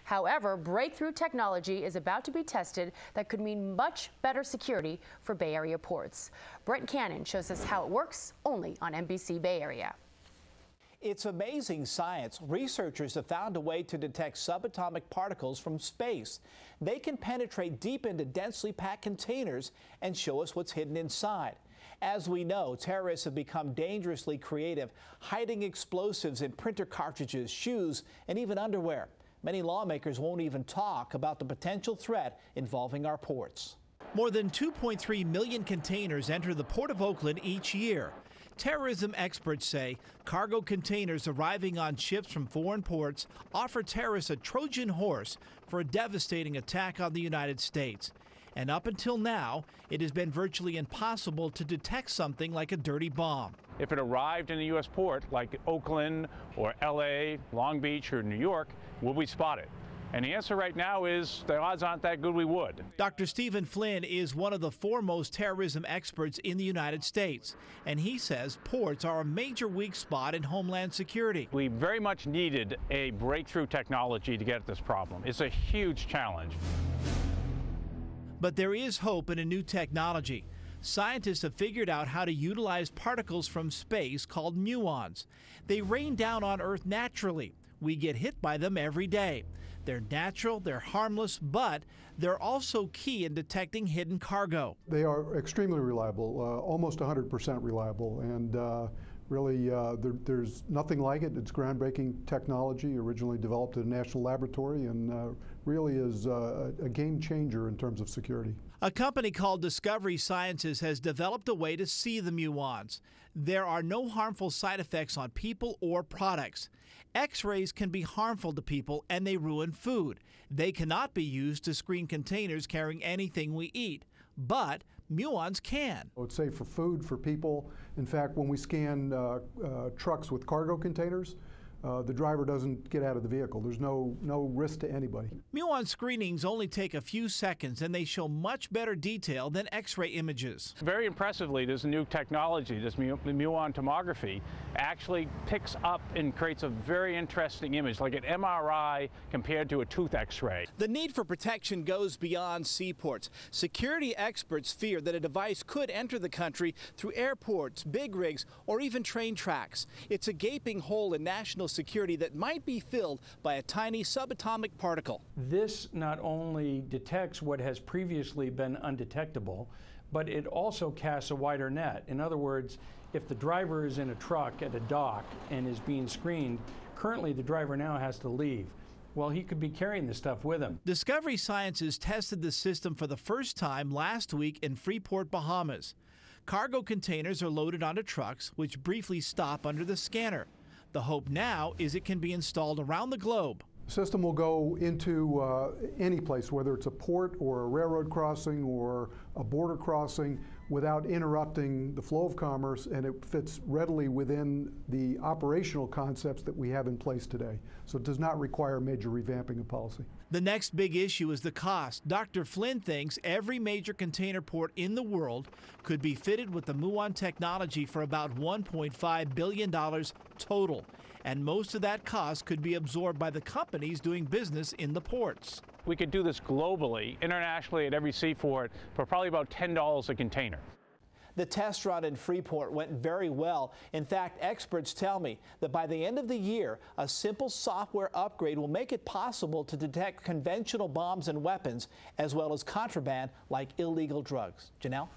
However, breakthrough technology is about to be tested that could mean much better security for Bay Area ports. Brent Cannon shows us how it works only on NBC Bay Area. It's amazing science. Researchers have found a way to detect subatomic particles from space. They can penetrate deep into densely packed containers and show us what's hidden inside. As we know, terrorists have become dangerously creative, hiding explosives in printer cartridges, shoes, and even underwear. Many lawmakers won't even talk about the potential threat involving our ports. More than 2.3 million containers enter the Port of Oakland each year. Terrorism experts say cargo containers arriving on ships from foreign ports offer terrorists a Trojan horse for a devastating attack on the United States. And up until now, it has been virtually impossible to detect something like a dirty bomb. If it arrived in a U.S. port like Oakland or L.A., Long Beach or New York, would we spot it? And the answer right now is the odds aren't that good we would. Dr. Stephen Flynn is one of the foremost terrorism experts in the United States, and he says ports are a major weak spot in homeland security. We very much needed a breakthrough technology to get at this problem. It's a huge challenge. But there is hope in a new technology. Scientists have figured out how to utilize particles from space called muons. They rain down on Earth naturally. We get hit by them every day. They're natural, they're harmless, but they're also key in detecting hidden cargo. They are extremely reliable, almost 100% reliable, and really there's nothing like it. It's groundbreaking technology, originally developed at a national laboratory, and really is a game changer in terms of security. A company called Discovery Sciences has developed a way to see the muons. There are no harmful side effects on people or products. X-rays can be harmful to people and they ruin food. They cannot be used to screen containers carrying anything we eat, but muons can. It's safe for food, for people. In fact, when we scan trucks with cargo containers, the driver doesn't get out of the vehicle. There's no risk to anybody. Muon screenings only take a few seconds and they show much better detail than X-ray images. Very impressively, this new technology, this muon tomography, actually picks up and creates a very interesting image, like an MRI compared to a tooth X-ray. The need for protection goes beyond seaports. Security experts fear that a device could enter the country through airports, big rigs, or even train tracks. It's a gaping hole in national security that might be filled by a tiny subatomic particle. This not only detects what has previously been undetectable, but it also casts a wider net. In other words, if the driver is in a truck at a dock and is being screened, currently the driver now has to leave. Well, he could be carrying this stuff with him. Discovery Sciences tested the system for the first time last week in Freeport, Bahamas. Cargo containers are loaded onto trucks, which briefly stop under the scanner. The hope now is it can be installed around the globe. The system will go into any place, whether it's a port or a railroad crossing or a border crossing, without interrupting the flow of commerce, and it fits readily within the operational concepts that we have in place today. So it does not require major revamping of policy. The next big issue is the cost. Dr. Flynn thinks every major container port in the world could be fitted with the Muon technology for about $1.5 billion total. And most of that cost could be absorbed by the companies doing business in the ports. We could do this globally, internationally at every seaport for probably about $10 a container. The test run in Freeport went very well. In fact, experts tell me that by the end of the year, a simple software upgrade will make it possible to detect conventional bombs and weapons, as well as contraband like illegal drugs. Janelle?